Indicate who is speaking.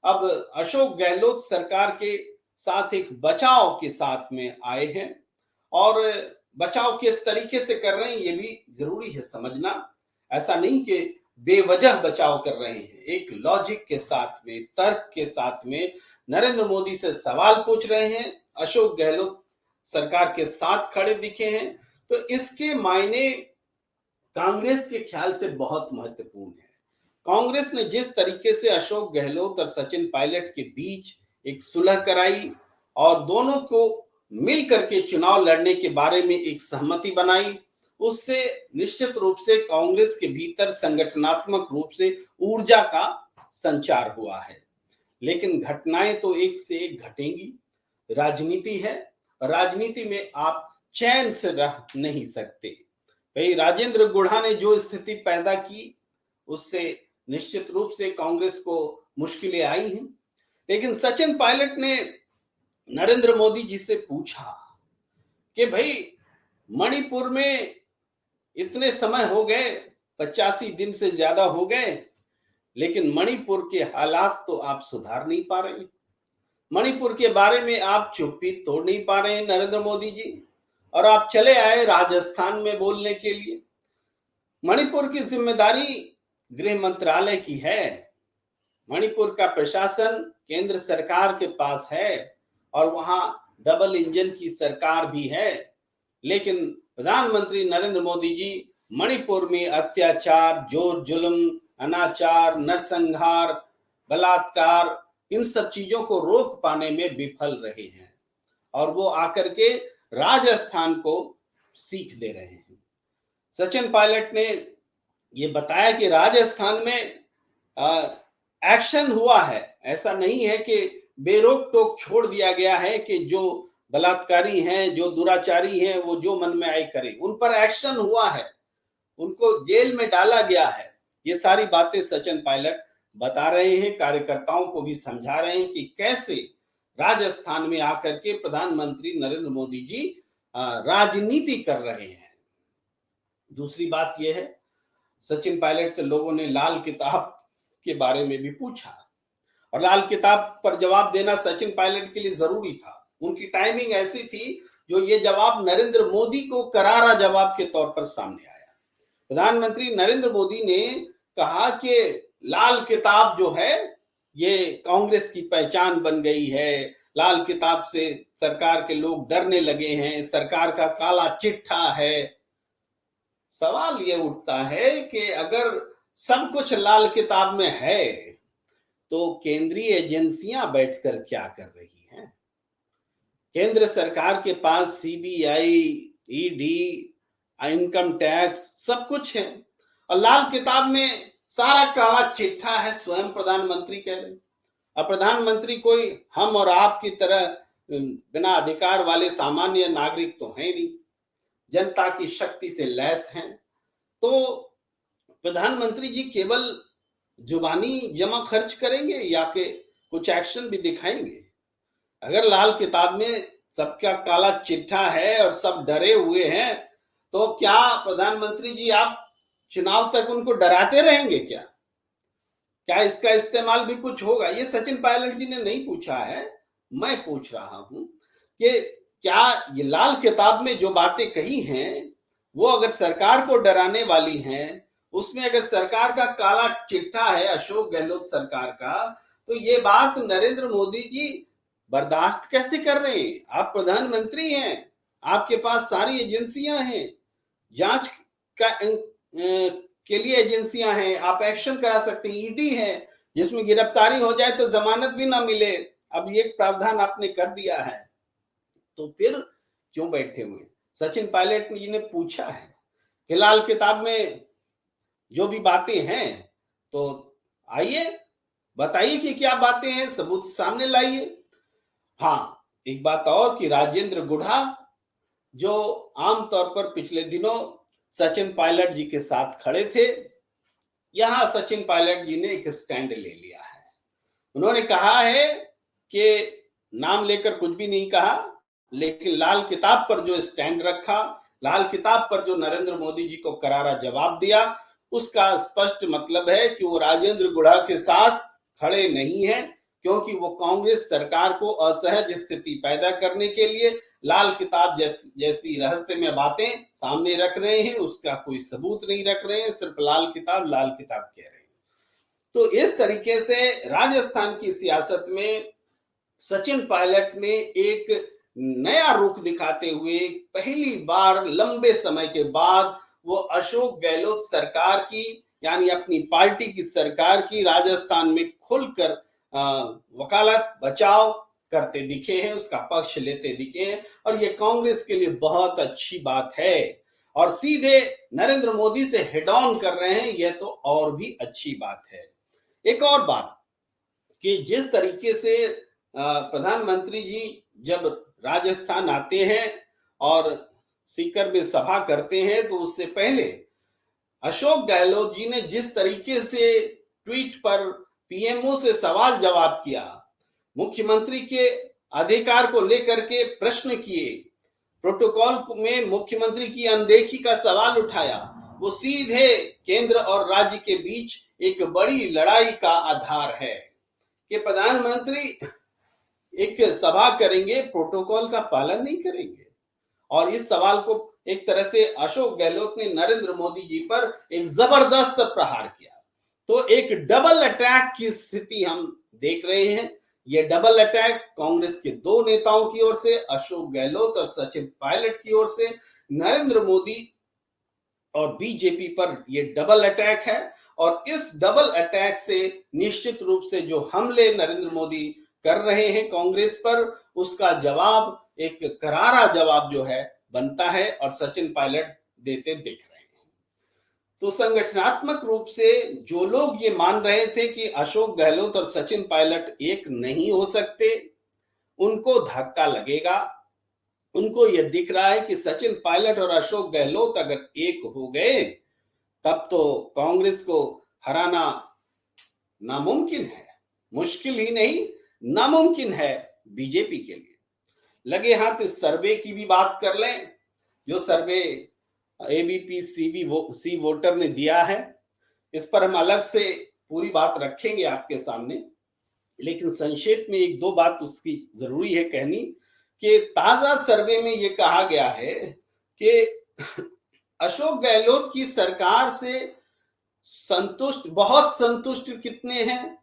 Speaker 1: अब अशोक गहलोत सरकार के साथ एक बचाव के साथ में आए हैं और बचाव किस तरीके से कर रहे हैं ये भी जरूरी है समझना। ऐसा नहीं कि बेवजह बचाव कर रहे हैं, एक लॉजिक के साथ में, तर्क के साथ में नरेंद्र मोदी से सवाल पूछ रहे हैं। अशोक गहलोत सरकार के साथ खड़े दिखे हैं, तो इसके मायने कांग्रेस के ख्याल से बहुत महत्वपूर्ण है। कांग्रेस ने जिस तरीके से अशोक गहलोत और सचिन पायलट के बीच एक सुलह कराई और दोनों को मिल करके चुनाव लड़ने के बारे में एक सहमति बनाई, उससे निश्चित रूप से कांग्रेस के भीतर संगठनात्मक रूप से ऊर्जा का संचार हुआ है। लेकिन घटनाएं तो एक से एक घटेंगी। राजनीति है, राजनीति में आप चैन से रह नहीं सकते। भाई राजेंद्र गुढ़ा ने जो स्थिति पैदा की उससे निश्चित रूप से कांग्रेस को मुश्किलें आई हैं। लेकिन सचिन पायलट ने नरेंद्र मोदी जी से पूछा कि भाई मणिपुर में इतने समय हो गए, 85 दिन से ज्यादा हो गए, लेकिन मणिपुर के हालात तो आप सुधार नहीं पा रहे। मणिपुर के बारे में आप चुप्पी तोड़ नहीं पा रहे हैं नरेंद्र मोदी जी, और आप चले आए राजस्थान में बोलने के लिए। मणिपुर की जिम्मेदारी गृह मंत्रालय की है। मणिपुर का प्रशासन केंद्र सरकार के पास है और वहां डबल इंजन की सरकार भी है। लेकिन प्रधानमंत्री नरेंद्र मोदी जी मणिपुर में अत्याचार, जोर जुल्म, अनाचार, नरसंहार, बलात्कार, इन सब चीजों को रोक पाने में विफल रहे हैं और वो आकर के राजस्थान को सीख दे रहे हैं। सचिन पायलट ने ये बताया कि राजस्थान में एक्शन हुआ है, ऐसा नहीं है कि बेरोक टोक छोड़ दिया गया है कि जो बलात्कारी हैं, जो दुराचारी हैं, वो जो मन में आए करें। उन पर एक्शन हुआ है, उनको जेल में डाला गया है। ये सारी बातें सचिन पायलट बता रहे हैं, कार्यकर्ताओं को भी समझा रहे हैं कि कैसे राजस्थान में आकर के प्रधानमंत्री नरेंद्र मोदी जी राजनीति कर रहे हैं। दूसरी बात यह है, सचिन पायलट से लोगों ने लाल किताब के बारे में भी पूछा और लाल किताब पर जवाब देना सचिन पायलट के लिए जरूरी था। उनकी टाइमिंग ऐसी थी जो ये जवाब नरेंद्र मोदी को करारा जवाब के तौर पर सामने आया। प्रधानमंत्री नरेंद्र मोदी ने कहा कि लाल किताब जो है ये कांग्रेस की पहचान बन गई है, लाल किताब से सरकार के लोग डरने लगे हैं, सरकार का काला चिट्ठा है। सवाल ये उठता है कि अगर सब कुछ लाल किताब में है तो केंद्रीय एजेंसियां बैठकर क्या कर रही हैं? केंद्र सरकार के पास सीबीआई, ईडी, इनकम टैक्स सब कुछ है और लाल किताब में सारा काला चिट्ठा है, स्वयं प्रधानमंत्री कह रहे। अब प्रधानमंत्री कोई हम और आप की तरह बिना अधिकार वाले सामान्य नागरिक तो है नहीं, जनता की शक्ति से लैस हैं। तो प्रधानमंत्री जी केवल जुबानी जमा खर्च करेंगे या कि कुछ एक्शन भी दिखाएंगे? अगर लाल किताब में सबका काला चिट्ठा है और सब डरे हुए हैं तो क्या प्रधानमंत्री जी आप चुनाव तक उनको डराते रहेंगे क्या? क्या इसका इस्तेमाल भी कुछ होगा? ये सचिन पायलट जी ने नहीं पूछा है, मैं पूछ रहा हूं कि क्या ये लाल किताब में जो बातें कही हैं वो अगर सरकार को डराने वाली हैं, उसमें अगर सरकार का काला चिट्ठा है अशोक गहलोत सरकार का, तो ये बात नरेंद्र मोदी जी बर्दाश्त कैसे कर रहे हैं? आप प्रधानमंत्री हैं, आपके पास सारी एजेंसियां हैं, जांच का के लिए एजेंसियां हैं, आप एक्शन करा सकते हैं, ईडी है जिसमें गिरफ्तारी हो जाए तो जमानत भी ना मिले, अब ये प्रावधान आपने कर दिया है, तो फिर क्यों बैठे हुए? सचिन पायलट जी ने पूछा है कि लाल किताब में जो भी बातें हैं तो आइए बताइए कि क्या बातें हैं, सबूत सामने लाइए। हाँ, एक बात और कि राजेंद्र गुढ़ा जो आमतौर पर पिछले दिनों सचिन पायलट जी के साथ खड़े थे, यहां सचिन पायलट जी ने एक स्टैंड ले लिया है। उन्होंने कहा है कि नाम लेकर कुछ भी नहीं कहा, लेकिन लाल किताब पर जो स्टैंड रखा, लाल किताब पर जो नरेंद्र मोदी जी को करारा जवाब दिया, उसका स्पष्ट मतलब है कि वो राजेंद्र गुढ़ा के साथ खड़े नहीं है, क्योंकि वो कांग्रेस सरकार को असहज स्थिति पैदा करने के लिए लाल किताब जैसी रहस्यमय बातें सामने रख रहे हैं, उसका कोई सबूत नहीं रख रहे हैं, सिर्फ लाल किताब कह रहे हैं। तो इस तरीके से राजस्थान की सियासत में सचिन पायलट ने एक नया रुख दिखाते हुए पहली बार लंबे समय के बाद वो अशोक गहलोत सरकार की, यानी अपनी पार्टी की सरकार की राजस्थान में खुलकर वकालत बचाव करते दिखे हैं, उसका पक्ष लेते दिखे हैं, और ये कांग्रेस के लिए बहुत अच्छी बात है। और सीधे नरेंद्र मोदी से हेड ऑन कर रहे हैं, यह तो और भी अच्छी बात है। एक और बात कि जिस तरीके से प्रधानमंत्री जी जब राजस्थान आते हैं और सीकर में सभा करते हैं, तो उससे पहले अशोक गहलोत जी ने जिस तरीके से ट्वीट पर पीएमओ से सवाल जवाब किया, मुख्यमंत्री के अधिकार को लेकर के प्रश्न किए, प्रोटोकॉल में मुख्यमंत्री की अनदेखी का सवाल उठाया, वो सीधे केंद्र और राज्य के बीच एक बड़ी लड़ाई का आधार है कि प्रधानमंत्री एक सभा करेंगे, प्रोटोकॉल का पालन नहीं करेंगे। और इस सवाल को एक तरह से अशोक गहलोत ने नरेंद्र मोदी जी पर एक जबरदस्त प्रहार किया। तो एक डबल अटैक की स्थिति हम देख रहे हैं। यह डबल अटैक कांग्रेस के दो नेताओं की ओर से, अशोक गहलोत और सचिन पायलट की ओर से, नरेंद्र मोदी और बीजेपी पर यह डबल अटैक है। और इस डबल अटैक से निश्चित रूप से जो हमले नरेंद्र मोदी कर रहे हैं कांग्रेस पर, उसका जवाब, एक करारा जवाब जो है बनता है, और सचिन पायलट देते दिख रहे हैं। तो संगठनात्मक रूप से जो लोग ये मान रहे थे कि अशोक गहलोत और सचिन पायलट एक नहीं हो सकते, उनको धक्का लगेगा। उनको यह दिख रहा है कि सचिन पायलट और अशोक गहलोत अगर एक हो गए, तब तो कांग्रेस को हराना नामुमकिन है। मुश्किल ही नहीं, नामुमकिन है बीजेपी के लिए। लगे हाथ इस सर्वे की भी बात कर लें, जो सर्वे एबीपी सी वोटर ने दिया है। इस पर हम अलग से पूरी बात रखेंगे आपके सामने, लेकिन संक्षेप में एक दो बात उसकी जरूरी है कहनी कि ताजा सर्वे में यह कहा गया है कि अशोक गहलोत की सरकार से बहुत संतुष्ट कितने हैं,